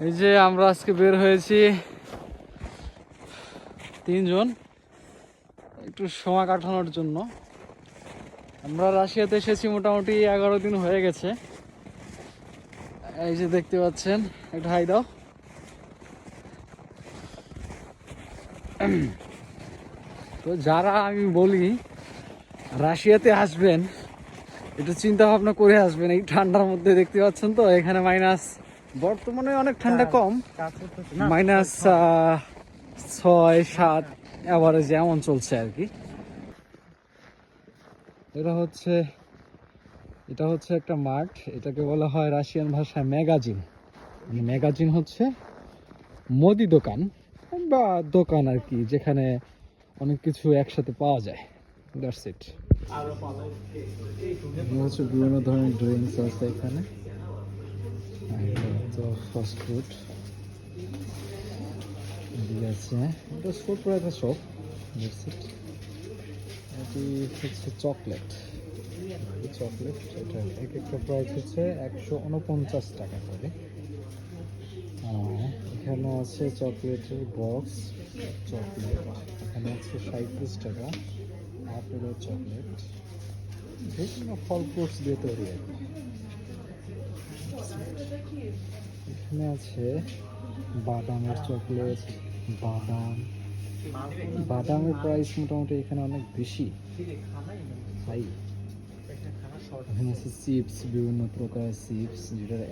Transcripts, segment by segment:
এই যে আমরা আজকে বের হয়েছি 3 জন একটু সময় কাটানোর জন্য। আমরা রাশিয়াতে এসেছি মোটামুটি 11 দিন হয়ে গেছে। এই যে দেখতে পাচ্ছেন, একটু হাই দাও। তো যারা আমি বলি রাশিয়াতে আসবেন একটু চিন্তা ভাবনা করে আসবেন। এই ঠান্ডার মধ্যে দেখতে পাচ্ছেন তো এখানে মাইনাস, বর্তমানে অনেক ঠান্ডা কম, মাইনাস 6-7 অ্যাভারেজ এমন চলছে আর কি। এটা হচ্ছে একটা মাঠ, এটাকে বলা হয় রাশিয়ান ভাষায় ম্যাগাজিন। মানে ম্যাগাজিন হচ্ছে মুদি দোকান বা দোকান আর কি, যেখানে অনেক কিছু একসাথে পাওয়া যায়। That's it. হচ্ছে বিভিন্ন ধরনের ড্রিঙ্কস আছে এখানে, তো ফাস্ট ফুড আছে। এটা ফুড একটা শপ। That's it. এটি হচ্ছে চকলেট। এটা এক একটা প্রাইস হচ্ছে 149 টাকা করে। এখানে আছে চকলেটের বক্স চকলেট, এখানে আছে 37 টাকা। আপেলের চকলেট, বিভিন্ন ফল ফ্রুটস দিয়ে তৈরি আর কি। এখানে আছে বাদামের চকলেট, বাদামের প্রাইস মোটামুটি এখানে অনেক বেশি, হাই। এখানে আছে চিপস, বিভিন্ন প্রকারের চিপস, যেটার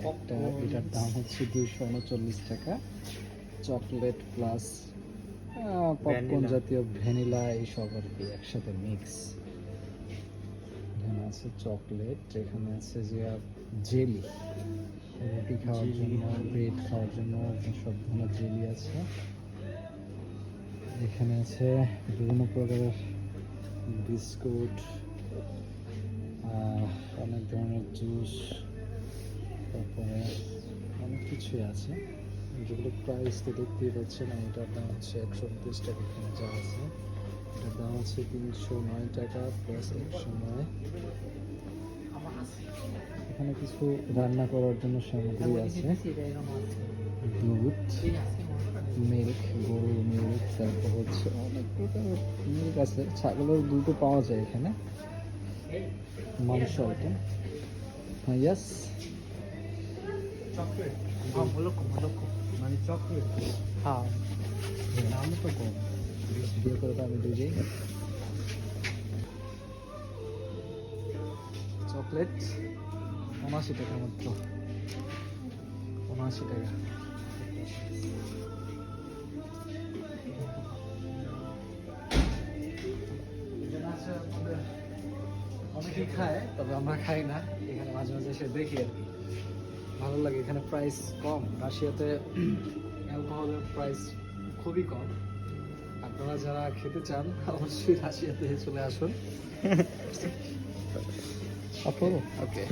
এটার দাম হচ্ছে 239 টাকা। চকলেট প্লাস পপকর্ন জাতীয় ভ্যানিলা এইসব আর কি একসাথে মিক্স। এখানে আছে চকলেট, এখানে আছে যে জেলি, রুটি খাওয়ার জন্য, ব্রেড খাওয়ার জন্য সব ধরনের জেলি আছে। এখানে আছে বিভিন্ন প্রকারের বিস্কুট, অনেক ধরনের জুস, তারপরে অনেক কিছুই আছে যেগুলো প্রাইস তো দেখতেই পাচ্ছেন। এটার দাম হচ্ছে 129 টাকা। এখানে যা আছে এটার দাম হচ্ছে 309 টাকা প্লাস 109। এখানে কিছু রান্না করার জন্য সামগ্রী আছে, দুধ, মিল্ক, গরুর মিল্ক, তারপর হচ্ছে অনেক প্রকারের মিল্ক আছে। ছাগলের দুধও পাওয়া যায় এখানে, মাংস আইটেম। হ্যাঁ, ইয়াস, চকলেট, মানে চকলেট। হ্যাঁ, দাম তো কম, বিয়ে করে আমি দুই চকলেট 79 টাকা মাত্র, 79 টাকা। অনেকেই খায়, তবে আমরা খাই না। এখানে মাঝে মাঝে এসে দেখি আর কি, ভালো লাগে। এখানে প্রাইস কম, রাশিয়াতে অ্যালকোহলের প্রাইস খুবই কম। আপনারা যারা খেতে চান অবশ্যই রাশিয়াতে চলে আসুন। ওকে।